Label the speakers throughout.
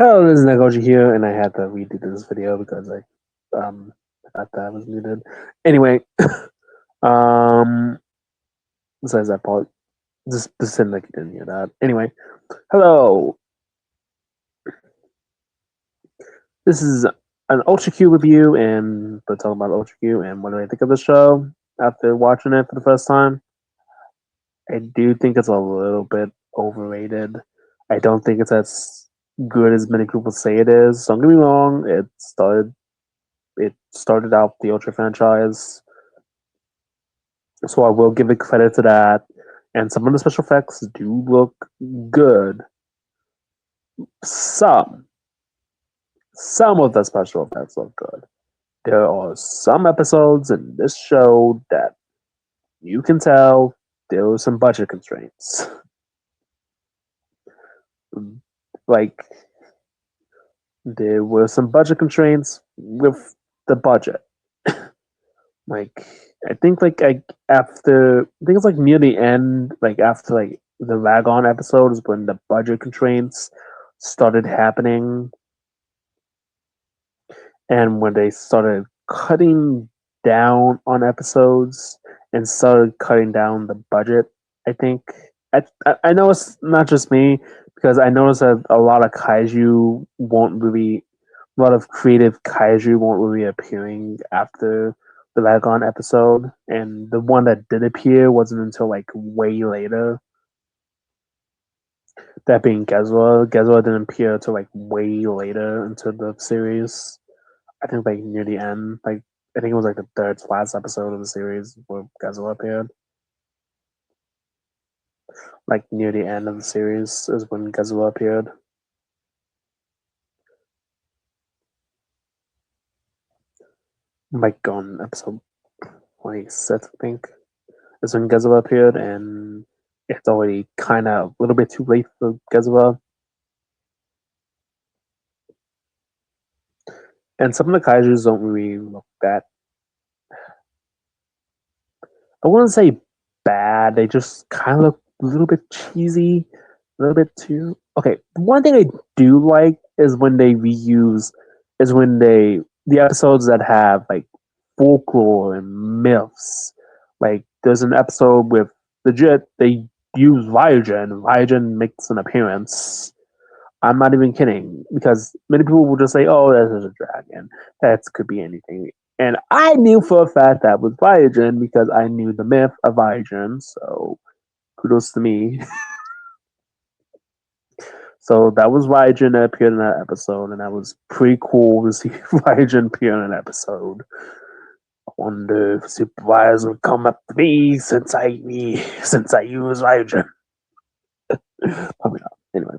Speaker 1: Hello, this is Nagoji here, and I had to redo this video because I thought that was muted. Anyway, um, besides that part, just pretend like you didn't hear that. Anyway, hello, this is an Ultra Q review, and we're talking about Ultra Q and what do I think of the show after watching it for the first time. I do think it's a little bit overrated. I don't think it's as good as many people say it is. Don't get me wrong, it started out the Ultra franchise, so I will give it credit to that. And some of the special effects do look good. Some, some of the special effects look good. There are some episodes in this show that you can tell there were some budget constraints. Like, there were some budget constraints with the budget. Like, I think it's like near the end, like after like the Ragon episode is when the budget constraints started happening, and when they started cutting down on episodes and started cutting down the budget. I think I know it's not just me, because I noticed that a lot of kaiju won't really, a lot of creative kaiju won't really appearing after the Ragon episode, and the one that did appear wasn't until like way later. That being Gezra. Gezra didn't appear until like way later into the series. I think like near the end, like I think it was like the third to last episode of the series where Gezra appeared. Like near the end of the series is when Gezra appeared. Like on episode 26, I think, is when Gezra appeared, and it's already kind of a little bit too late for Gezra. And some of the kaijus don't really look that, I wouldn't say bad. They just kind of look a little bit cheesy, a little bit too. Okay, one thing I do like is when they reuse, is when the episodes that have like folklore and myths. Like there's an episode with legit they use Raijin. Raijin makes an appearance. I'm not even kidding, because many people will just say, "Oh, that's a dragon. That could be anything." And I knew for a fact that was Raijin because I knew the myth of Raijin. So kudos to me. So that was Raijin that appeared in that episode, and that was pretty cool to see Raijin appear in an episode. I wonder if supervisors would come up to me since I use Raijin. Probably not. Anyway.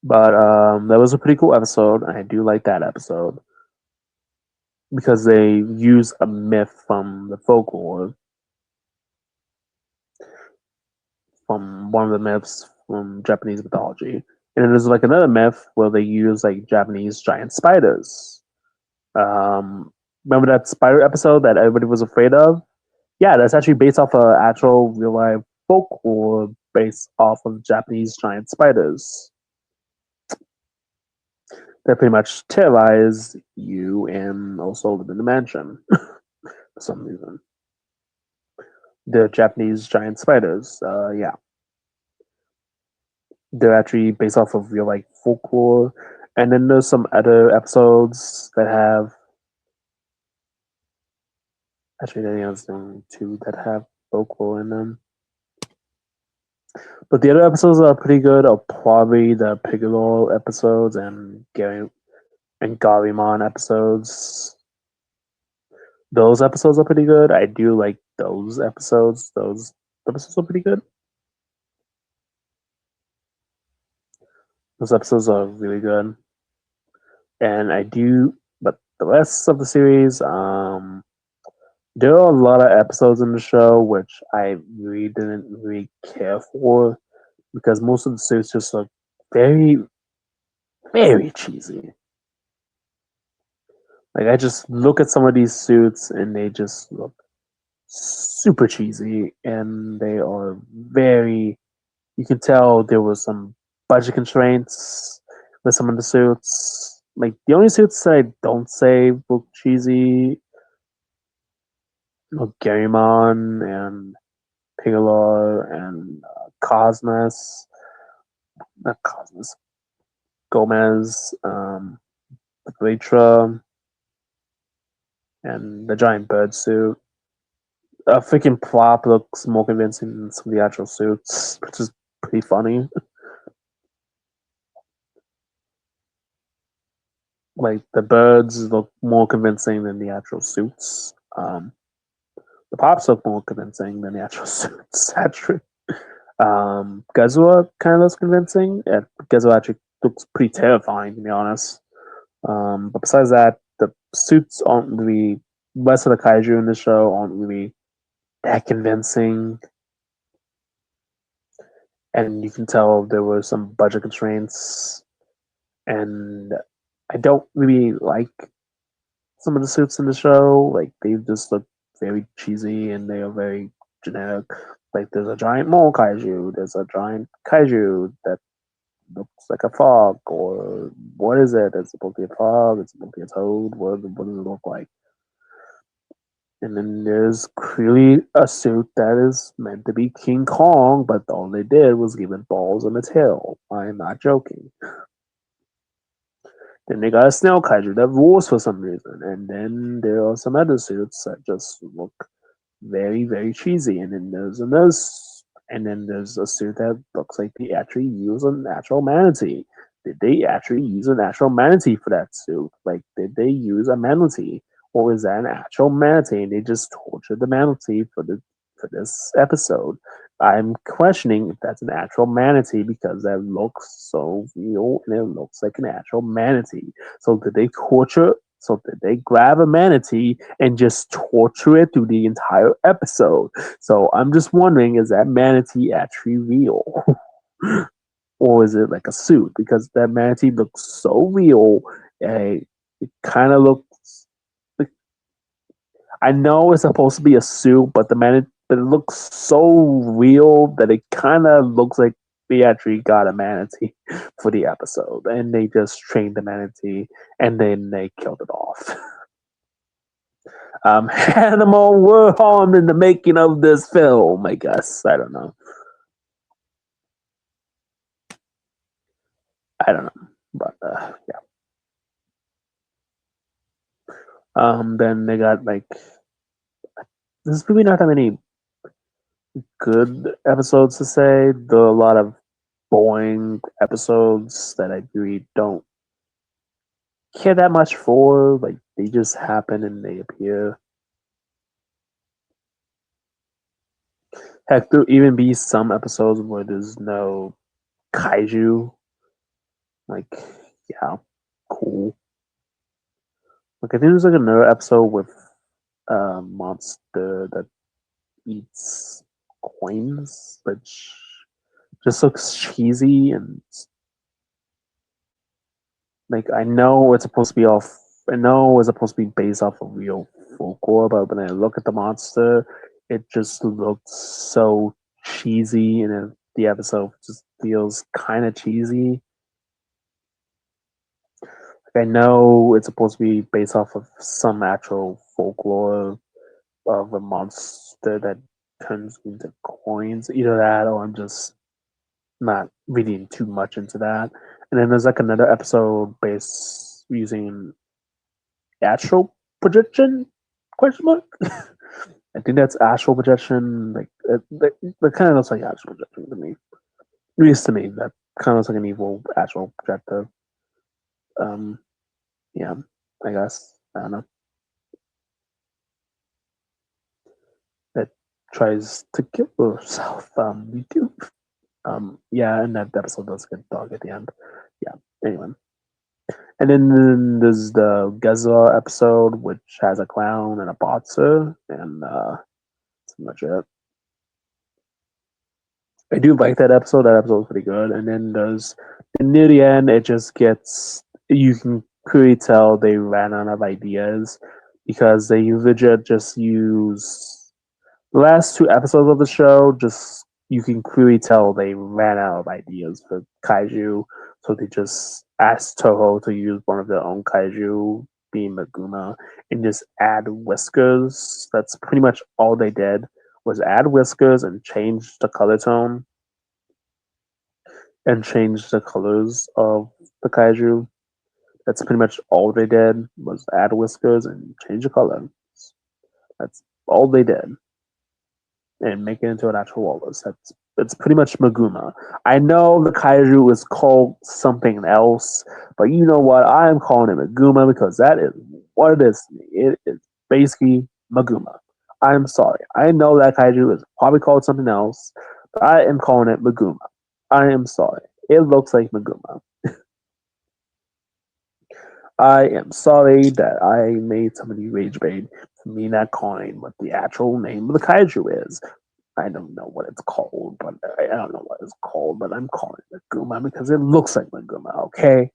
Speaker 1: But that was a pretty cool episode. I do like that episode because they use a myth from the folklore, from one of the myths from Japanese mythology. And then there's like another myth where they use like Japanese giant spiders. Remember that spider episode that everybody was afraid of? Yeah, that's actually based off of actual real life folklore based off of Japanese giant spiders that pretty much terrorize you and also live in the mansion for some reason. The Japanese giant spiders, yeah, they're actually based off of real like folklore. And then there's some other episodes that have, actually there's two that have folklore in them. But the other episodes that are pretty good are probably the Piccolo episodes and Gary and Garimon episodes. Those episodes are pretty good. I do like those episodes. Those episodes are pretty good. Those episodes are really good. And I do, but the rest of the series, there are a lot of episodes in the show which I really didn't really care for, because most of the series just look very, very cheesy. Like I just look at some of these suits and they just look super cheesy, and they are very. You can tell there was some budget constraints with some of the suits. Like the only suits that I don't say look cheesy, look Garimon and Piccolo and Cosmos, not Cosmos, Gomez, Leitra, and the giant bird suit. Freaking Plop looks more convincing than some of the actual suits, which is pretty funny. Like the birds look more convincing than the actual suits. The pops look more convincing than the actual suits. Actually, Gazua kind of looks convincing. And Gazua actually looks pretty terrifying, to be honest. But besides that, the suits aren't really. Rest of the kaiju in the show aren't really that convincing, and you can tell there were some budget constraints. And I don't really like some of the suits in the show. Like they just look very cheesy and they are very generic. Like there's a giant mole kaiju, there's a giant kaiju that looks like a frog, or what is it? It's supposed to be a frog, it's supposed to be a toad, what does it look like? And then there's clearly a suit that is meant to be King Kong, but all they did was give it balls and a tail. I'm not joking. Then they got a snail kaiju that roars for some reason, and then there are some other suits that just look very, very cheesy. And then there's a suit that looks like they actually use a natural manatee. Did they actually use a natural manatee for that suit? Like, did they use a manatee, or is that an actual manatee and they just tortured the manatee for this episode? I'm questioning if that's an actual manatee because that looks so real and it looks like an actual manatee. So did they torture? So did they grab a manatee and just torture it through the entire episode? So I'm just wondering, is that manatee actually real? Or is it like a suit? Because that manatee looks so real. It kind of looks. I know it's supposed to be a suit, but but it looks so real that it kind of looks like they actually got a manatee for the episode, and they just trained the manatee, and then they killed it off. Animal were harmed in the making of this film, I guess. I don't know. I don't know, but yeah. Then they got like there's really not that many good episodes to say. There are a lot of boring episodes that I really don't care that much for. Like they just happen and they appear. Heck, there even be some episodes where there's no kaiju. Like, yeah, cool. Like I think there's like another episode with a monster that eats coins, which just looks cheesy and like I know it's supposed to be off. I know it's supposed to be based off of real folklore, but when I look at the monster, it just looks so cheesy, and the episode just feels kind of cheesy. Like I know it's supposed to be based off of some actual folklore of a monster that turns into coins. Either that, or I'm just not reading too much into that. And then there's like another episode based using astral projection? Question mark. I think that's astral projection. Like that kind of looks like astral projection to me. At least to me, that kind of looks like an evil astral projector. Um, yeah, I guess I don't know. That tries to kill herself. YouTube. Yeah, and that episode does get dog at the end. Yeah. Anyway, and then there's the Geza episode, which has a clown and a boxer, and that's much it. I do like that episode. That episode was pretty good. And then there's and near the end, it just gets you can clearly tell they ran out of ideas because they legit just use the last two episodes of the show just you can clearly tell they ran out of ideas for kaiju, so they just asked Toho to use one of their own kaiju, being Maguma, and just add whiskers. That's pretty much all they did was add whiskers and change the color tone and change the colors of the kaiju. That's pretty much all they did was add whiskers and change the color. That's all they did, and make it into an actual walrus. That's it's pretty much Maguma. I know the kaiju is called something else, but you know what? I am calling it Maguma because that is what it is. It is basically Maguma. I'm sorry. I know that kaiju is probably called something else, but I am calling it Maguma. I am sorry. It looks like Maguma. I am sorry that I made somebody rage bait for me not calling what the actual name of the kaiju is. I don't know what it's called, but I don't know what it's called, but I'm calling it Maguma because it looks like Maguma, okay?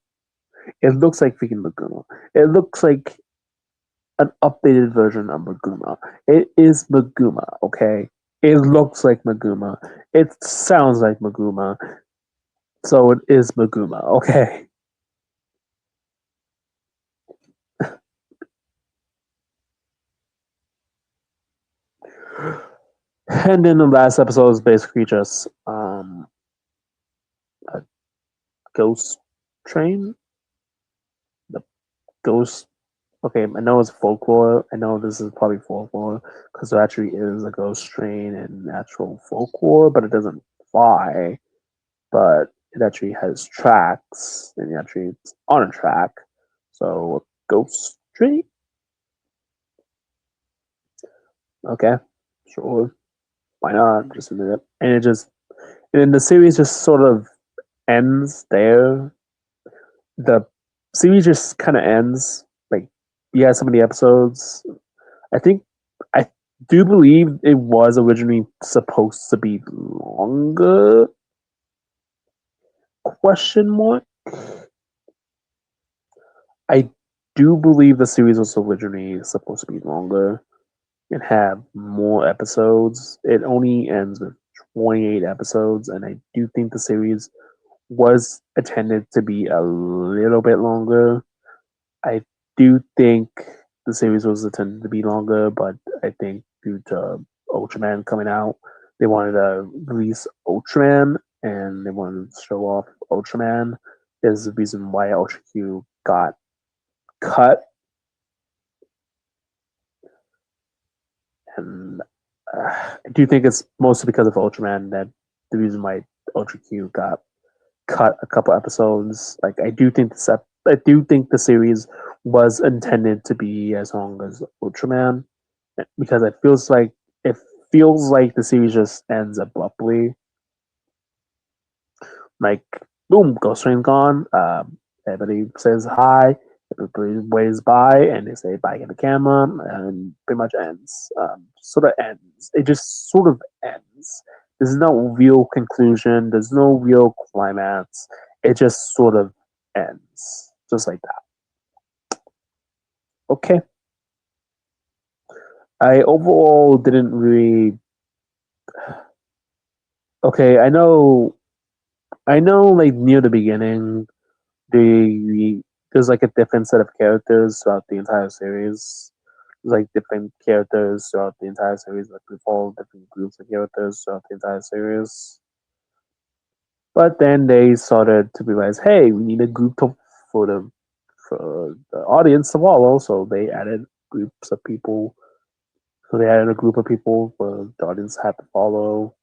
Speaker 1: It looks like freaking Maguma. It looks like an updated version of Maguma. It is Maguma, okay? It looks like Maguma. It sounds like Maguma. So it is Maguma, okay? And then the last episode is basically just a ghost train. The ghost. Okay, I know it's folklore. I know this is probably folklore because there actually is a ghost train in actual folklore, but it doesn't fly. But it actually has tracks, and actually it's on a track. So a ghost train. Okay, sure. Why not? Just admit it. And it just and then the series just sort of ends there. The series just kind of ends. Like you had so many episodes. I think I do believe it was originally supposed to be longer. Question mark. I do believe the series was originally supposed to be longer and have more episodes. It only ends with 28 episodes, and I do think the series was intended to be a little bit longer. I do think the series was intended to be longer, but I think due to Ultraman coming out, they wanted to release Ultraman and they wanted to show off Ultraman. Is the reason why Ultra Q got cut, and I do think it's mostly because of Ultraman that the reason why Ultra Q got cut a couple episodes. Like I do think the series was intended to be as long as Ultraman because it feels like the series just ends abruptly. Like boom, Ghost Train's gone. Everybody says hi. Everybody waves by and they say bye to the camera, and pretty much ends. Sort of ends. It just sort of ends. There's no real conclusion. There's no real climax. It just sort of ends, just like that. Okay. I overall didn't really. Okay, I know, like near the beginning, there's like a different set of characters throughout the entire series. There's like different characters throughout the entire series. Like we follow different groups of characters throughout the entire series. But then they started to realize, hey, we need a group for the audience to follow. So they added groups of people. So they added a group of people for the audience had to follow.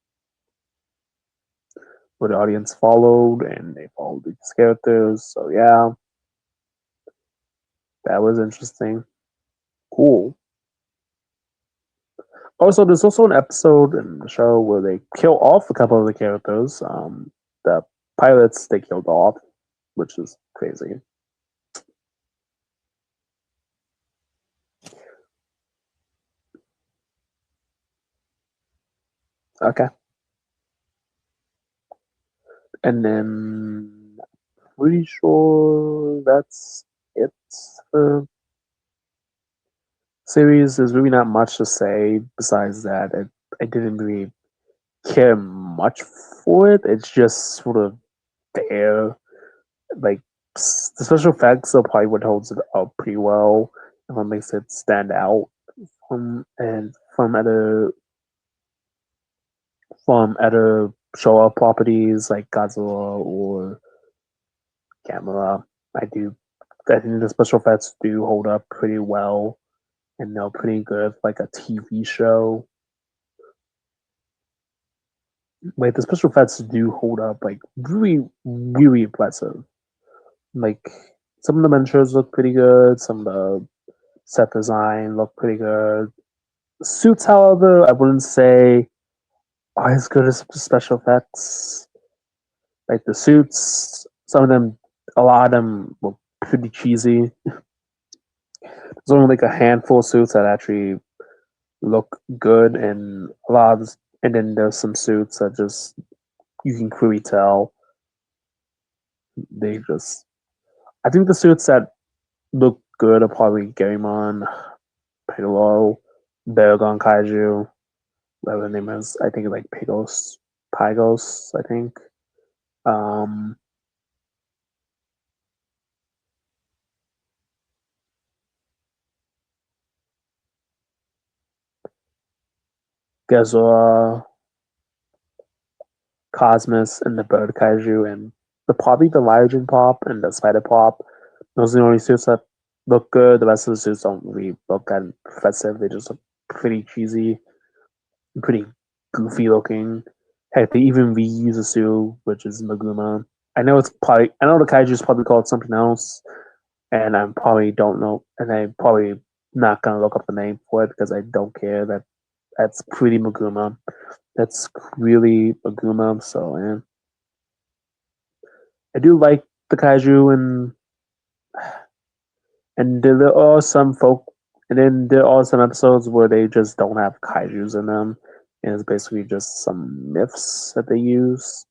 Speaker 1: Where the audience followed, and they followed these characters. So yeah, that was interesting. Cool. Also, there's also an episode in the show where they kill off a couple of the characters. The pilots they killed off, which is crazy. Okay, and then pretty sure that's it for series. There's really not much to say besides that. I didn't really care much for it. It's just sort of there. Like the special effects are probably what holds it up pretty well and what makes it stand out from other show up properties like Godzilla or Gamera. I do. I think the special effects do hold up pretty well, and they're pretty good, like a TV show. Like the special effects do hold up, like really, really impressive. Like some of the miniatures look pretty good. Some of the set design look pretty good. Suits, however, I wouldn't say are as good as special effects. Like the suits, some of them, a lot of them look pretty cheesy. There's only like a handful of suits that actually look good, and and then there's some suits that just you can clearly tell they just. I think the suits that look good are probably Gaimon, Piccolo, Baragon Kaiju, whatever the name is. I think like Pygos, I think. Um, Gezora, Cosmos, and the Bird Kaiju, and probably the Lyrogen Pop and the Spider Pop. Those are the only suits that look good. The rest of the suits don't really look that impressive. They just look pretty cheesy, pretty goofy looking. Heck, they even reuse a suit, which is Maguma. I know the kaiju is probably called something else, and I probably don't know, and I'm probably not gonna look up the name for it because I don't care. That's pretty Maguma. That's really Maguma. So, yeah. I do like the kaiju, and there are some folk, and then there are some episodes where they just don't have kaiju's in them, and it's basically just some myths that they use.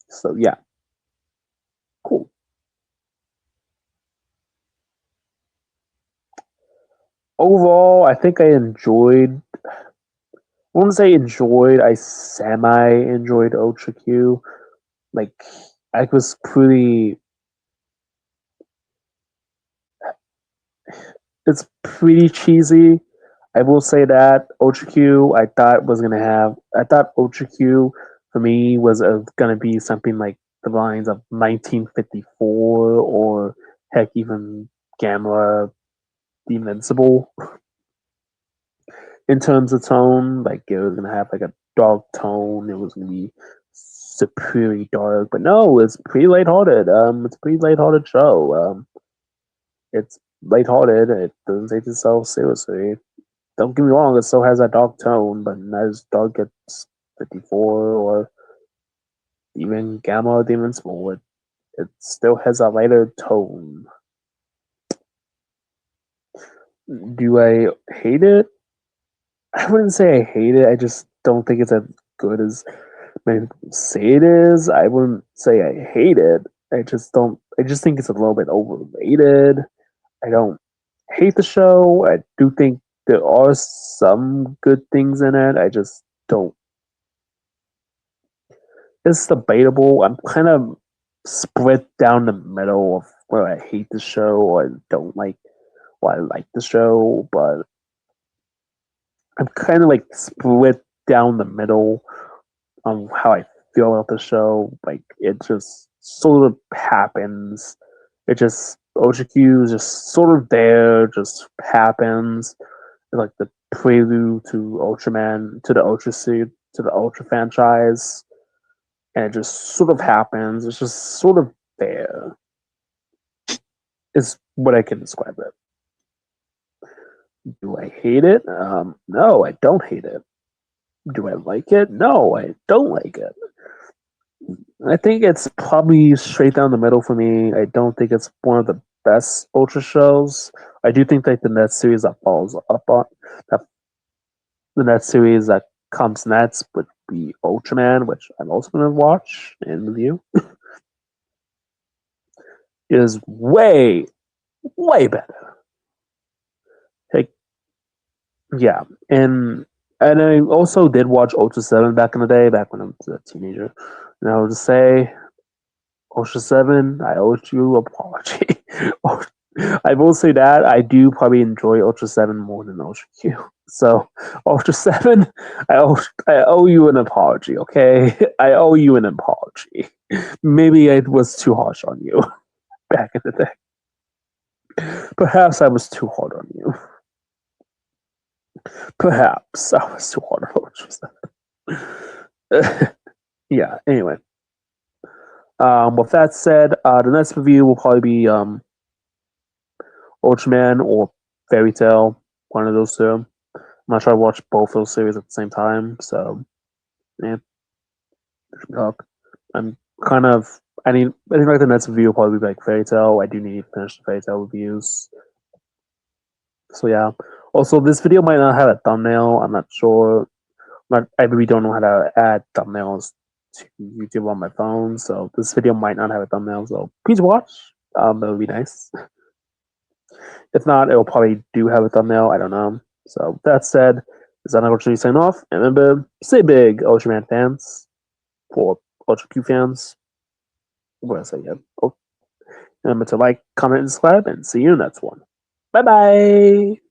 Speaker 1: So yeah, cool. Overall, I think I enjoyed. I wouldn't say enjoyed. I semi enjoyed Ultra Q. Like I was pretty. It's pretty cheesy. I will say that Ultra Q. I thought Ultra Q for me was gonna be something like the lines of 1954 or heck even Gamma the Invincible in terms of tone. Like it was gonna have like a dark tone. It was gonna be superiorly dark, but no, it's pretty lighthearted. It's a pretty lighthearted show. It's lighthearted. It doesn't take itself seriously. Don't get me wrong, it still has that dark tone, but not as dark as 54 or even Gamma or the Invincible. It still has a lighter tone. Do I hate it? I wouldn't say I hate it. I just don't think it's as good as many people say it is. I wouldn't say I hate it. I just don't. I just think it's a little bit overrated. I don't hate the show. I do think there are some good things in it. I just don't. It's debatable. I'm kind of split down the middle of where I hate the show or I don't like, or I like the show, but I'm kind of like split down the middle on how I feel about the show. Like it just sort of happens. It just OGQ is just sort of there, just happens. Like the prelude to Ultraman, to the Ultra suit, to the Ultra franchise, and it just sort of happens. It's just sort of there. Is what I can describe it. Do I hate it? No, I don't hate it. Do I like it? No, I don't like it. I think it's probably straight down the middle for me. I don't think it's one of the best Ultra shows. I do think like the next series that follows up on that, the next series that comes next would be Ultraman, which I'm also going to watch and review. Is way better. Like yeah, and And I also did watch Ultra 7 back in the day, back when I was a teenager. And I would just say, Ultra 7, I owe you an apology. I will say that I do probably enjoy Ultra 7 more than Ultra Q. So, Ultra 7, I owe you an apology, okay? I owe you an apology. Maybe I was too harsh on you back in the day. Perhaps I was too hard on you. Perhaps I was too hard on Ultra 7. Yeah, anyway. With that said, the next review will probably be Ultraman or Fairy Tail, one of those two. I'm not sure I watch both those series at the same time, so yeah. I'm kind of I think like the next review will probably be like Fairy Tail. I do need to finish the Fairy Tail reviews. So yeah. Also, this video might not have a thumbnail. I'm not sure. I really don't know how to add thumbnails to YouTube on my phone, so this video might not have a thumbnail. So please watch. That would be nice. If not, it will probably do have a thumbnail. I don't know. So that said, is that unfortunately sign off? And remember, stay big, Ultraman fans, for Ultra Q fans. What did I say again? Oh, remember to like, comment, and subscribe, and see you in the next one. Bye bye.